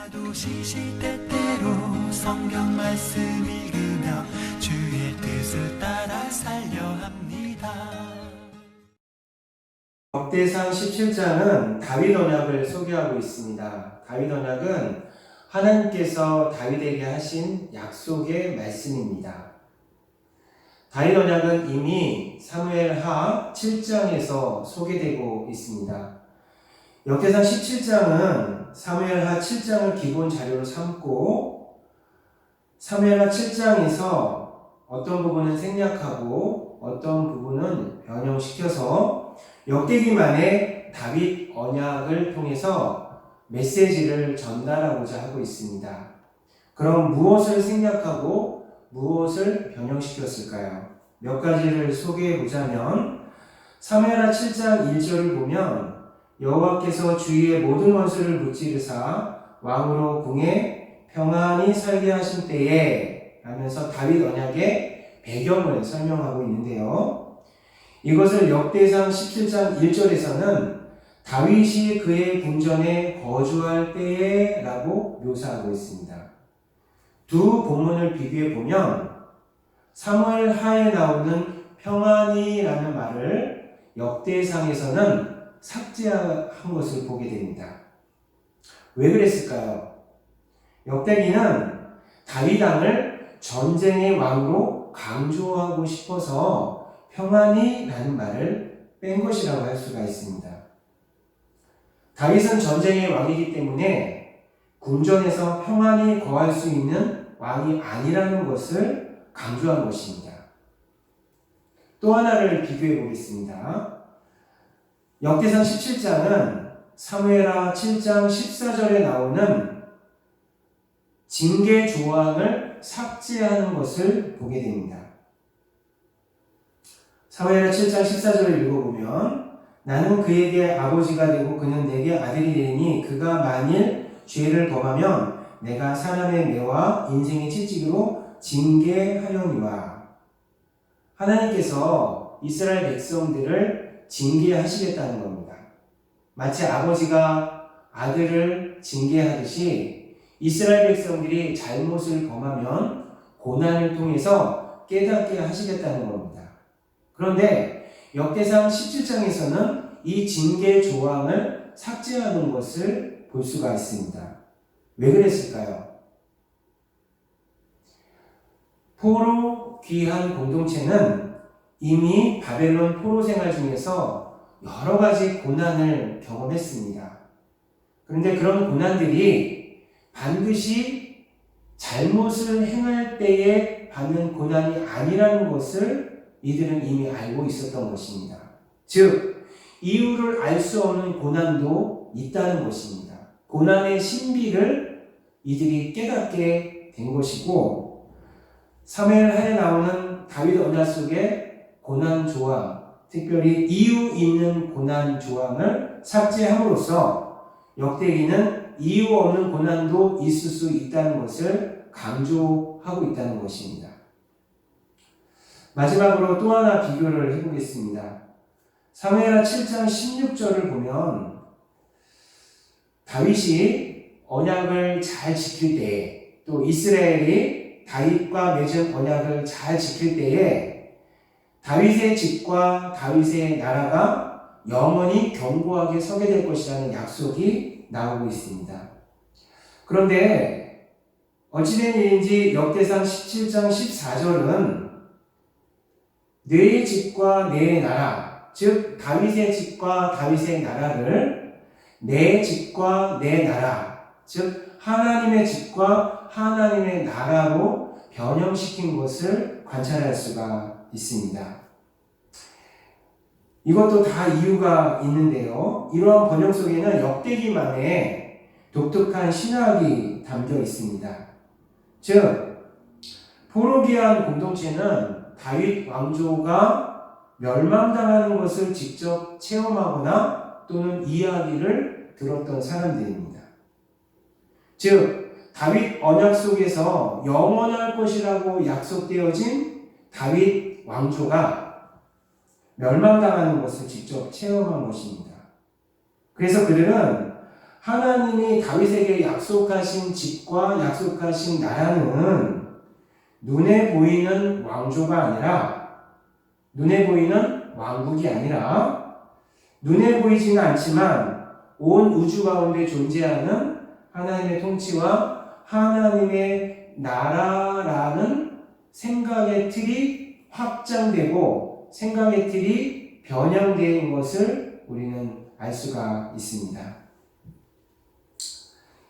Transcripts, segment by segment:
나도 시시때때로 성경 말씀 읽으며 주의 뜻을 따라 살려 합니다. 역대상 17장은 다윗 언약을 소개하고 있습니다. 다윗 언약은 하나님께서 다윗에게 하신 약속의 말씀입니다. 다윗 언약은 이미 사무엘하 7장에서 소개되고 있습니다. 역대상 17장은 사무엘하 7장을 기본 자료로 삼고 사무엘하 7장에서 어떤 부분은 생략하고 어떤 부분은 변형시켜서 역대기만의 다윗 언약을 통해서 메시지를 전달하고자 하고 있습니다. 그럼 무엇을 생략하고 무엇을 변형시켰을까요? 몇 가지를 소개해 보자면 사무엘하 7장 1절을 보면 여호와께서 주위의 모든 원수를 무찌르사 왕으로 궁에 평안히 살게 하신 때에 하면서 다윗 언약의 배경을 설명하고 있는데요. 이것을 역대상 17장 1절에서는 다윗이 그의 궁전에 거주할 때에 라고 묘사하고 있습니다. 두 본문을 비교해 보면 사무엘하에 나오는 평안히 라는 말을 역대상에서는 삭제한 것을 보게 됩니다. 왜 그랬을까요? 역대기는 다윗 왕을 전쟁의 왕으로 강조하고 싶어서 평안히 라는 말을 뺀 것이라고 할 수가 있습니다. 다윗은 전쟁의 왕이기 때문에 궁전에서 평안히 거할 수 있는 왕이 아니라는 것을 강조한 것입니다. 또 하나를 비교해 보겠습니다. 역대상 17장은 사무엘하 7장 14절에 나오는 징계 조항을 삭제하는 것을 보게 됩니다. 사무엘하 7장 14절을 읽어보면 나는 그에게 아버지가 되고 그는 내게 아들이 되니 그가 만일 죄를 범하면 내가 사람의 매와 인생의 채찍으로 징계하려니와. 하나님께서 이스라엘 백성들을 징계하시겠다는 겁니다. 마치 아버지가 아들을 징계하듯이 이스라엘 백성들이 잘못을 범하면 고난을 통해서 깨닫게 하시겠다는 겁니다. 그런데 역대상 17장에서는 이 징계 조항을 삭제하는 것을 볼 수가 있습니다. 왜 그랬을까요? 포로 귀한 공동체는 이미 바벨론 포로 생활 중에서 여러 가지 고난을 경험했습니다. 그런데 그런 고난들이 반드시 잘못을 행할 때에 받는 고난이 아니라는 것을 이들은 이미 알고 있었던 것입니다. 즉, 이유를 알 수 없는 고난도 있다는 것입니다. 고난의 신비를 이들이 깨닫게 된 것이고, 사무엘하에 나오는 다윗 언약 속에 고난 조항, 특별히 이유 있는 고난 조항을 삭제함으로써 역대기는 이유 없는 고난도 있을 수 있다는 것을 강조하고 있다는 것입니다. 마지막으로 또 하나 비교를 해보겠습니다. 사무엘하 7장 16절을 보면 다윗이 언약을 잘 지킬 때에 또 이스라엘이 다윗과 맺은 언약을 잘 지킬 때에 다윗의 집과 다윗의 나라가 영원히 견고하게 서게 될 것이라는 약속이 나오고 있습니다. 그런데 어찌된 일인지 역대상 17장 14절은 내 집과 내 나라, 즉 다윗의 집과 다윗의 나라를 내 집과 내 나라, 즉 하나님의 집과 하나님의 나라로 변형시킨 것을 관찰할 수가 있습니다. 이것도 다 이유가 있는데요. 이러한 번역 속에는 역대기만의 독특한 신학이 담겨 있습니다. 즉, 포로기한 공동체는 다윗 왕조가 멸망당하는 것을 직접 체험하거나 또는 이야기를 들었던 사람들입니다. 즉, 다윗 언약 속에서 영원할 것이라고 약속되어진 다윗 왕조가 멸망당하는 것을 직접 체험한 것입니다. 그래서 그들은 하나님이 다윗에게 약속하신 집과 약속하신 나라는 눈에 보이는 왕조가 아니라, 눈에 보이는 왕국이 아니라, 눈에 보이지는 않지만 온 우주 가운데 존재하는 하나님의 통치와 하나님의 나라라는 생각의 틀이 확장되고 생각의 틀이 변형된 것을 우리는 알 수가 있습니다.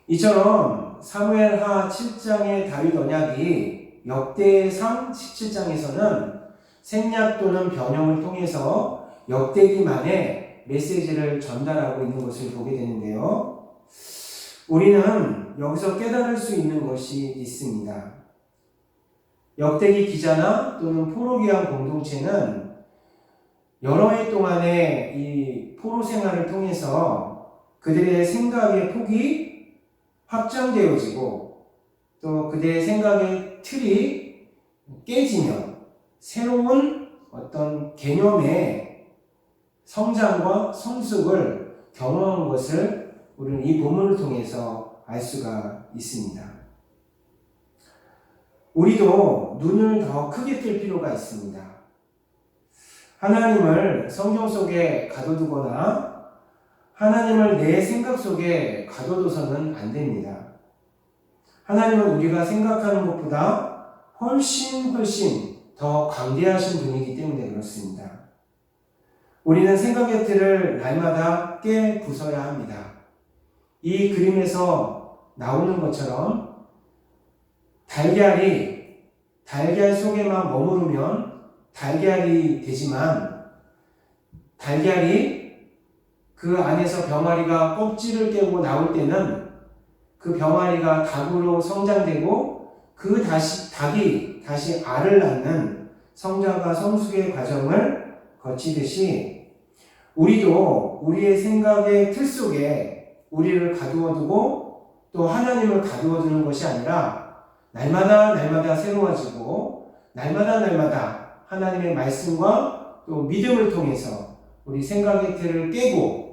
이처럼 사무엘하 7장의 다윗 언약이 역대상 17장에서는 생략 또는 변형을 통해서 역대기만의 메시지를 전달하고 있는 것을 보게 되는데요. 우리는 여기서 깨달을 수 있는 것이 있습니다. 역대기 기자나 또는 포로기한 공동체는 여러 해 동안의 이 포로 생활을 통해서 그들의 생각의 폭이 확장되어지고 또 그들의 생각의 틀이 깨지며 새로운 어떤 개념의 성장과 성숙을 경험한 것을 우리는 이 본문을 통해서 알 수가 있습니다. 우리도 눈을 더 크게 뜰 필요가 있습니다. 하나님을 성경 속에 가둬두거나 하나님을 내 생각 속에 가둬둬서는 안 됩니다. 하나님은 우리가 생각하는 것보다 훨씬 더 광대하신 분이기 때문에 그렇습니다. 우리는 생각의 틀을 날마다 깨 부숴야 합니다. 이 그림에서 나오는 것처럼 달걀 속에만 머무르면 달걀이 되지만 달걀이 그 안에서 병아리가 껍질을 깨고 나올 때는 그 병아리가 닭으로 성장되고 그 닭이 다시 알을 낳는 성장과 성숙의 과정을 거치듯이 우리도 우리의 생각의 틀 속에 우리를 가두어두고 또 하나님을 가두어두는 것이 아니라 날마다 새로워지고 날마다 하나님의 말씀과 또 믿음을 통해서 우리 생각의 틀을 깨고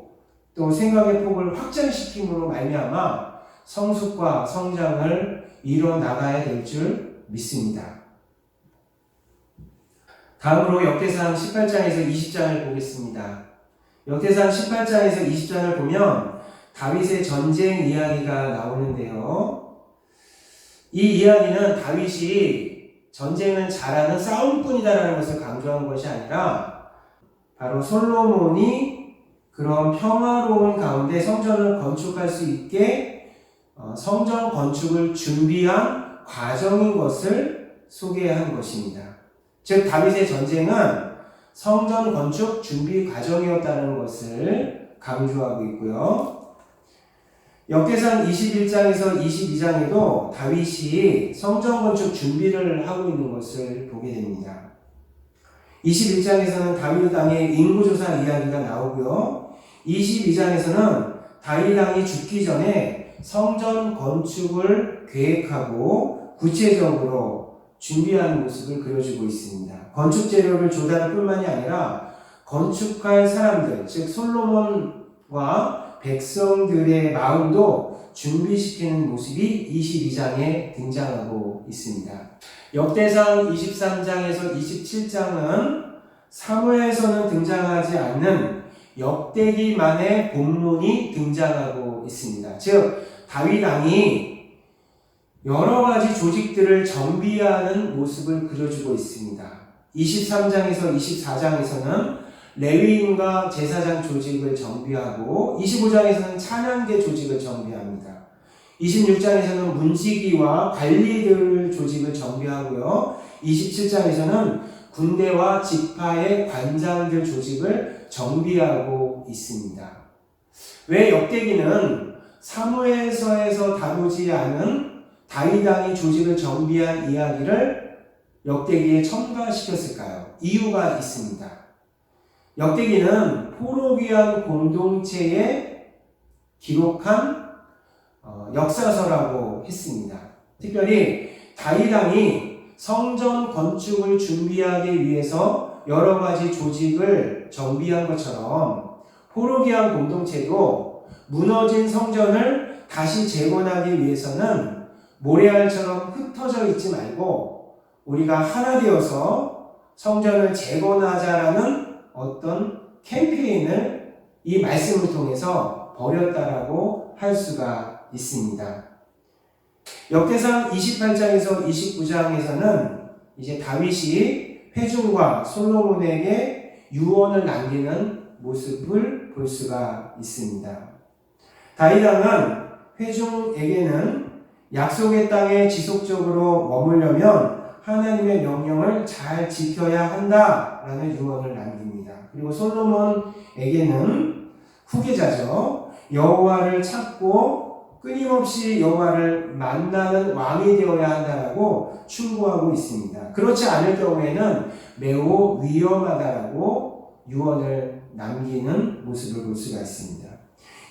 또 생각의 폭을 확장시킴으로 말미암아 성숙과 성장을 이뤄나가야 될 줄 믿습니다. 다음으로 역대상 18장에서 20장을 보겠습니다. 역대상 18장에서 20장을 보면 다윗의 전쟁 이야기가 나오는데요. 이 이야기는 다윗이 전쟁을 잘하는 싸움꾼이다라는 것을 강조한 것이 아니라 바로 솔로몬이 그런 평화로운 가운데 성전을 건축할 수 있게 성전 건축을 준비한 과정인 것을 소개한 것입니다. 즉 다윗의 전쟁은 성전 건축 준비 과정이었다는 것을 강조하고 있고요. 역대상 21장에서 22장에도 다윗이 성전 건축 준비를 하고 있는 것을 보게 됩니다. 21장에서는 다윗 왕의 인구조사 이야기가 나오고요. 22장에서는 다윗 왕이 죽기 전에 성전 건축을 계획하고 구체적으로 준비하는 모습을 그려주고 있습니다. 건축 재료를 조달할 뿐만이 아니라 건축할 사람들, 즉 솔로몬과 백성들의 마음도 준비시키는 모습이 22장에 등장하고 있습니다. 역대상 23장에서 27장은 사무엘서는 등장하지 않는 역대기만의 본문이 등장하고 있습니다. 즉 다윗 왕이 여러 가지 조직들을 정비하는 모습을 그려주고 있습니다. 23장에서 24장에서는 레위인과 제사장 조직을 정비하고 25장에서는 찬양대 조직을 정비합니다. 26장에서는 문지기와 관리들 조직을 정비하고요. 27장에서는 군대와 지파의 관장들 조직을 정비하고 있습니다. 왜 역대기는 사무엘서에서 다루지 않은 다윗 왕이 조직을 정비한 이야기를 역대기에 첨가시켰을까요? 이유가 있습니다. 역대기는 포로귀환 공동체에 기록한 역사서라고 했습니다. 특별히 다윗 왕이 성전 건축을 준비하기 위해서 여러 가지 조직을 정비한 것처럼 포로귀환 공동체도 무너진 성전을 다시 재건하기 위해서는 모래알처럼 흩어져 있지 말고 우리가 하나 되어서 성전을 재건하자라는 어떤 캠페인을 이 말씀을 통해서 벌였다라고 할 수가 있습니다. 역대상 28장에서 29장에서는 이제 다윗이 회중과 솔로몬에게 유언을 남기는 모습을 볼 수가 있습니다. 다윗 왕은 회중에게는 약속의 땅에 지속적으로 머물려면 하나님의 명령을 잘 지켜야 한다라는 유언을 남깁니다. 그리고 솔로몬에게는 후계자죠. 여호와를 찾고 끊임없이 여호와를 만나는 왕이 되어야 한다라고 충고하고 있습니다. 그렇지 않을 경우에는 매우 위험하다라고 유언을 남기는 모습을 볼 수가 있습니다.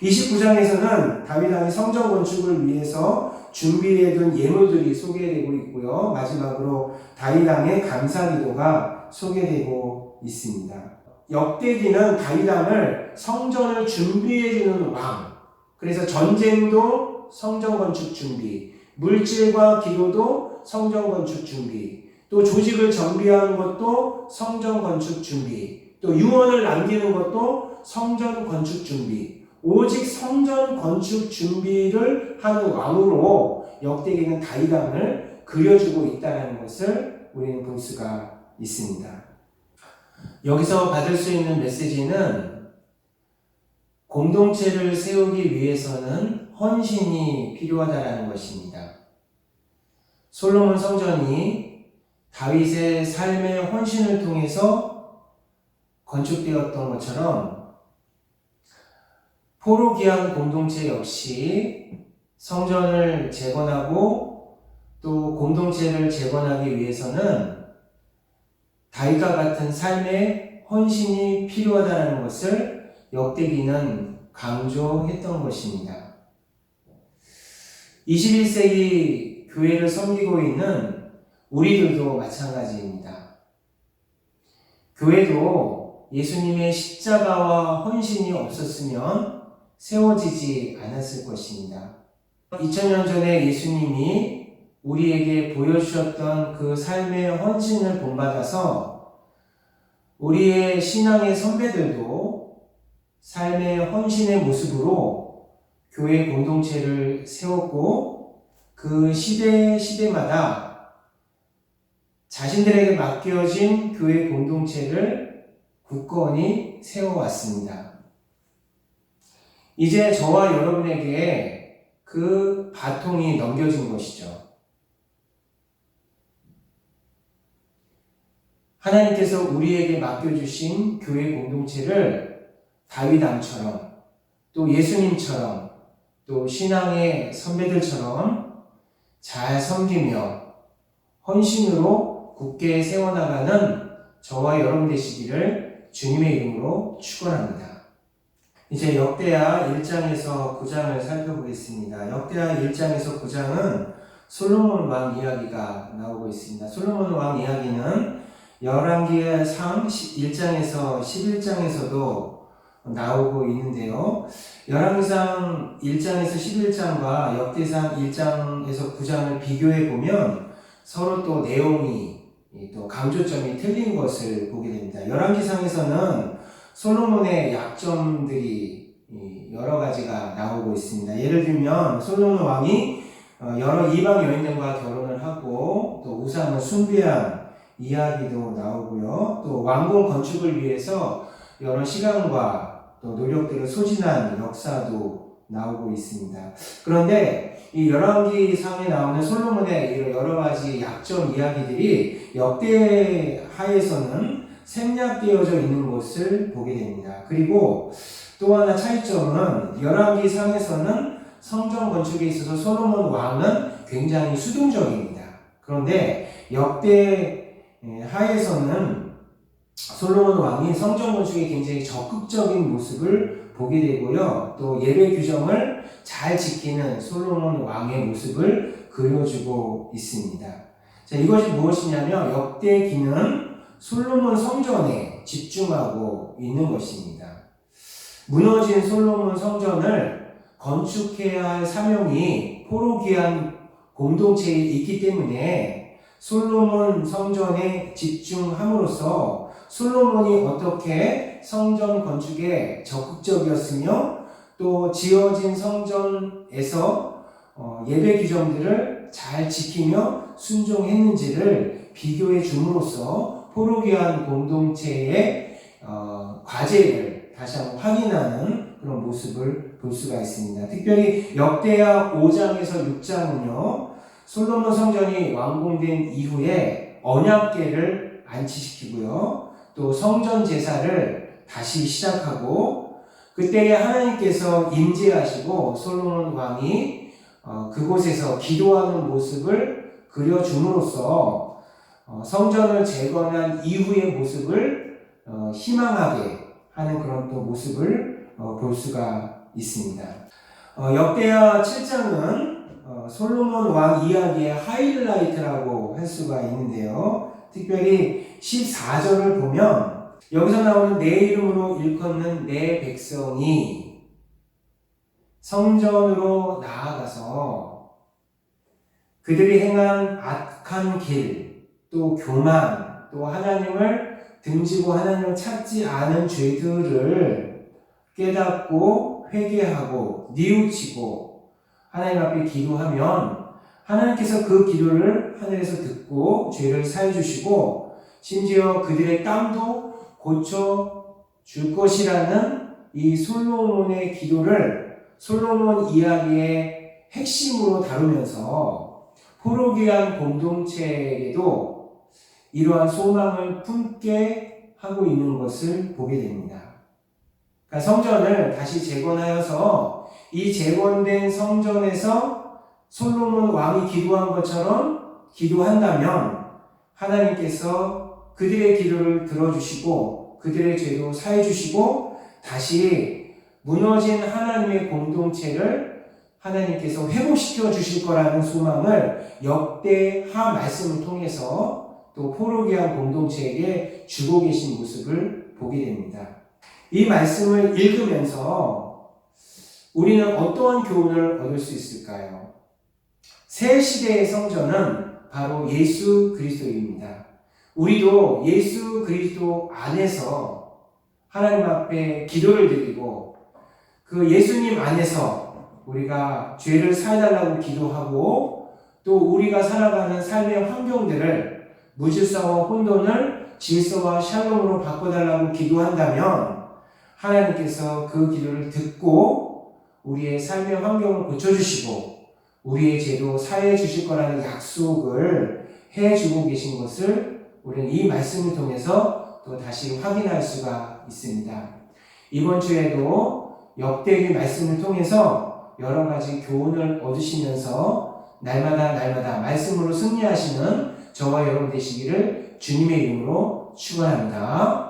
29장에서는 다윗 왕이 성전 건축을 위해서 준비해둔 예물들이 소개되고 있고요. 마지막으로 다윗 왕의 감사기도가 소개되고 있습니다. 역대기는 다윗 왕을 성전을 준비해주는 왕, 그래서 전쟁도 성전 건축 준비, 물질과 기도도 성전 건축 준비, 또 조직을 정비하는 것도 성전 건축 준비, 또 유언을 남기는 것도 성전 건축 준비, 오직 성전 건축 준비를 하는 왕으로 역대기는 다윗 왕을 그려주고 있다는 것을 우리는 볼 수가 있습니다. 여기서 받을 수 있는 메시지는 공동체를 세우기 위해서는 헌신이 필요하다는 것입니다. 솔로몬 성전이 다윗의 삶의 헌신을 통해서 건축되었던 것처럼 포로기한 공동체 역시 성전을 재건하고 또 공동체를 재건하기 위해서는 다윗과 같은 삶의 헌신이 필요하다는 것을 역대기는 강조했던 것입니다. 21세기 교회를 섬기고 있는 우리들도 마찬가지입니다. 교회도 예수님의 십자가와 헌신이 없었으면 세워지지 않았을 것입니다. 2000년 전에 예수님이 우리에게 보여주셨던 그 삶의 헌신을 본받아서 우리의 신앙의 선배들도 삶의 헌신의 모습으로 교회 공동체를 세웠고 그 시대마다 자신들에게 맡겨진 교회 공동체를 굳건히 세워왔습니다. 이제 저와 여러분에게 그 바통이 넘겨진 것이죠. 하나님께서 우리에게 맡겨주신 교회 공동체를 다윗 왕처럼 또 예수님처럼 또 신앙의 선배들처럼 잘 섬기며 헌신으로 굳게 세워나가는 저와 여러분 되시기를 주님의 이름으로 축원합니다. 이제 역대하 1장에서 9장을 살펴보겠습니다. 역대하 1장에서 9장은 솔로몬 왕 이야기가 나오고 있습니다. 솔로몬 왕 이야기는 열왕기상 1장에서 11장에서도 나오고 있는데요. 열왕기상 1장에서 11장과 역대상 1장에서 9장을 비교해 보면 서로 또 내용이 또 강조점이 틀린 것을 보게 됩니다. 열왕기상에서는 솔로몬의 약점들이 여러 가지가 나오고 있습니다. 예를 들면 솔로몬 왕이 여러 이방 여인들과 결혼을 하고 또 우상을 숭배한 이야기도 나오고요. 또 왕궁 건축을 위해서 여러 시간과 또 노력들을 소진한 역사도 나오고 있습니다. 그런데 이 열왕기상에 나오는 솔로몬의 여러 가지 약점 이야기들이 역대하에서는 생략되어져 있는 것을 보게 됩니다. 그리고 또 하나 차이점은 열왕기상에서는 성전 건축에 있어서 솔로몬 왕은 굉장히 수동적입니다. 그런데 역대하에서는 솔로몬 왕이 성전 건축에 굉장히 적극적인 모습을 보게 되고요. 또 예배 규정을 잘 지키는 솔로몬 왕의 모습을 그려주고 있습니다. 자, 이것이 무엇이냐면 역대기는 솔로몬 성전에 집중하고 있는 것입니다. 무너진 솔로몬 성전을 건축해야 할 사명이 포로기한 공동체에 있기 때문에 솔로몬 성전에 집중함으로써 솔로몬이 어떻게 성전 건축에 적극적이었으며 또 지어진 성전에서 예배 규정들을 잘 지키며 순종했는지를 비교해 줌으로써 포로기한 공동체의 과제를 다시 한번 확인하는 그런 모습을 볼 수가 있습니다. 특별히 역대하 5장에서 6장은요, 솔로몬 성전이 완공된 이후에 언약궤를 안치시키고요, 또 성전 제사를 다시 시작하고, 그때에 하나님께서 임재하시고 솔로몬 왕이 그곳에서 기도하는 모습을 그려줌으로써 성전을 재건한 이후의 모습을 희망하게 하는 그런 또 모습을 볼 수가 있습니다. 역대하 7장은 솔로몬 왕 이야기의 하이라이트라고 할 수가 있는데요. 특별히 14절을 보면 여기서 나오는 내 이름으로 일컫는 내 백성이 성전으로 나아가서 그들이 행한 악한 길, 또 교만, 또 하나님을 등지고 하나님을 찾지 않은 죄들을 깨닫고 회개하고 뉘우치고 하나님 앞에 기도하면 하나님께서 그 기도를 하늘에서 듣고 죄를 사해 주시고 심지어 그들의 땀도 고쳐 줄 것이라는 이 솔로몬의 기도를 솔로몬 이야기의 핵심으로 다루면서 포로기한 공동체에게도 이러한 소망을 품게 하고 있는 것을 보게 됩니다. 그러니까 성전을 다시 재건하여서 이 재건된 성전에서 솔로몬 왕이 기도한 것처럼 기도한다면 하나님께서 그들의 기도를 들어주시고 그들의 죄도 사해 주시고 다시 무너진 하나님의 공동체를 하나님께서 회복시켜 주실 거라는 소망을 역대하 말씀을 통해서 또 포로기한 공동체에게 주고 계신 모습을 보게 됩니다. 이 말씀을 읽으면서 우리는 어떠한 교훈을 얻을 수 있을까요? 새 시대의 성전은 바로 예수 그리스도입니다. 우리도 예수 그리스도 안에서 하나님 앞에 기도를 드리고 그 예수님 안에서 우리가 죄를 사해달라고 기도하고 또 우리가 살아가는 삶의 환경들을 무질서와 혼돈을 질서와 샬롬으로 바꿔달라고 기도한다면 하나님께서 그 기도를 듣고 우리의 삶의 환경을 고쳐주시고 우리의 죄도 사해 주실 거라는 약속을 해주고 계신 것을 우리는 이 말씀을 통해서 또 다시 확인할 수가 있습니다. 이번 주에도 역대기 말씀을 통해서 여러 가지 교훈을 얻으시면서 날마다 말씀으로 승리하시는 저와 여러분 되시기를 주님의 이름으로 축원합니다.